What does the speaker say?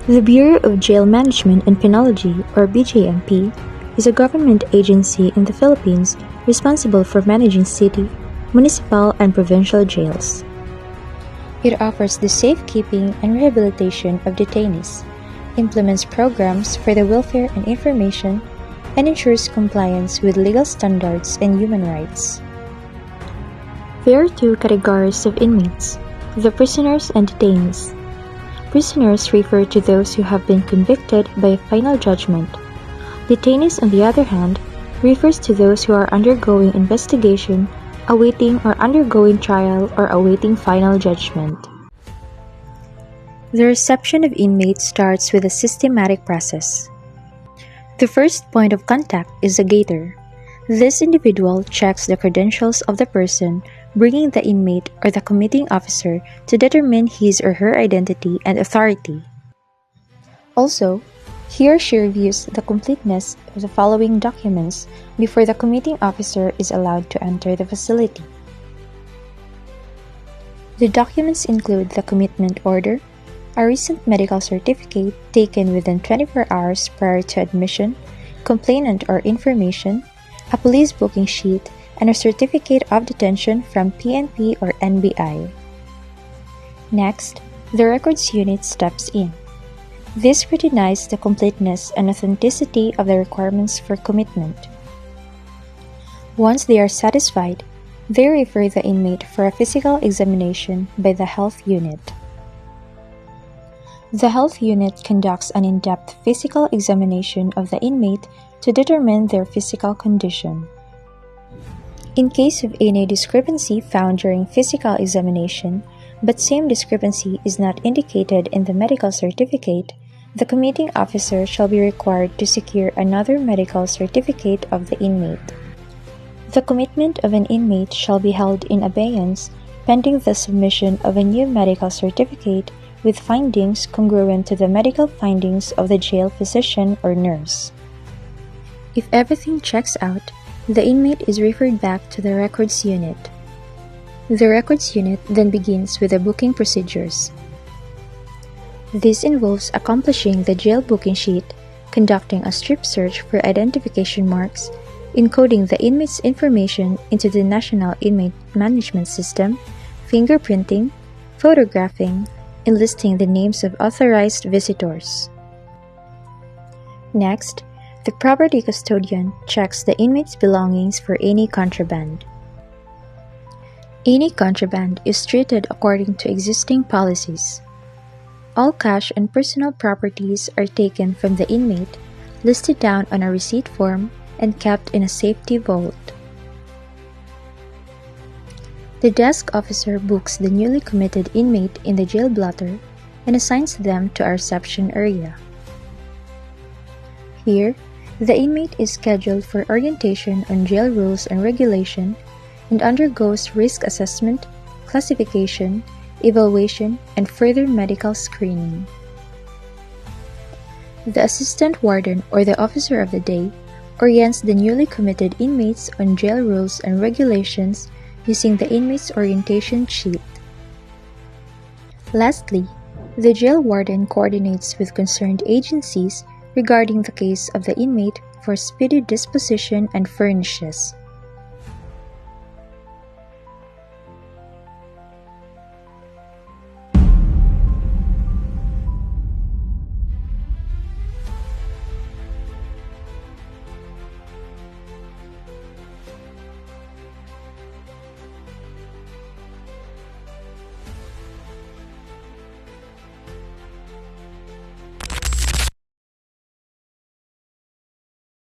The Bureau of Jail Management and Penology, or BJMP, is a government agency in the Philippines responsible for managing city, municipal, and provincial jails. It offers the safekeeping and rehabilitation of detainees, implements programs for the welfare and information, and ensures compliance with legal standards and human rights. There are two categories of inmates: the prisoners and detainees. Prisoners refer to those who have been convicted by a final judgment. Detainees, on the other hand, refers to those who are undergoing investigation, awaiting or undergoing trial, or awaiting final judgment. The reception of inmates starts with a systematic process. The first point of contact is the gaiter. This individual checks the credentials of the person bringing the inmate or the committing officer to determine his or her identity and authority. Also, he or she reviews the completeness of the following documents before the committing officer is allowed to enter the facility. The documents include the commitment order, a recent medical certificate taken within 24 hours prior to admission, complainant or information, a police booking sheet, and a certificate of detention from PNP or NBI. Next, the records unit steps in. This scrutinizes the completeness and authenticity of the requirements for commitment. Once they are satisfied, they refer the inmate for a physical examination by the health unit. The health unit conducts an in-depth physical examination of the inmate to determine their physical condition. In case of any discrepancy found during physical examination, but same discrepancy is not indicated in the medical certificate, the committing officer shall be required to secure another medical certificate of the inmate. The commitment of an inmate shall be held in abeyance pending the submission of a new medical certificate with findings congruent to the medical findings of the jail physician or nurse. If everything checks out, the inmate is referred back to the records unit. The records unit then begins with the booking procedures. This involves accomplishing the jail booking sheet, conducting a strip search for identification marks, encoding the inmate's information into the National Inmate Management System, fingerprinting, photographing, and listing the names of authorized visitors. Next, the property custodian checks the inmate's belongings for any contraband. Any contraband is treated according to existing policies. All cash and personal properties are taken from the inmate, listed down on a receipt form, and kept in a safety vault. The desk officer books the newly committed inmate in the jail blotter and assigns them to a reception area. Here, the inmate is scheduled for orientation on jail rules and regulation and undergoes risk assessment, classification, evaluation, and further medical screening. The assistant warden or the officer of the day orients the newly committed inmates on jail rules and regulations using the inmate's orientation sheet. Lastly, the jail warden coordinates with concerned agencies regarding the case of the inmate for speedy disposition and furnishes.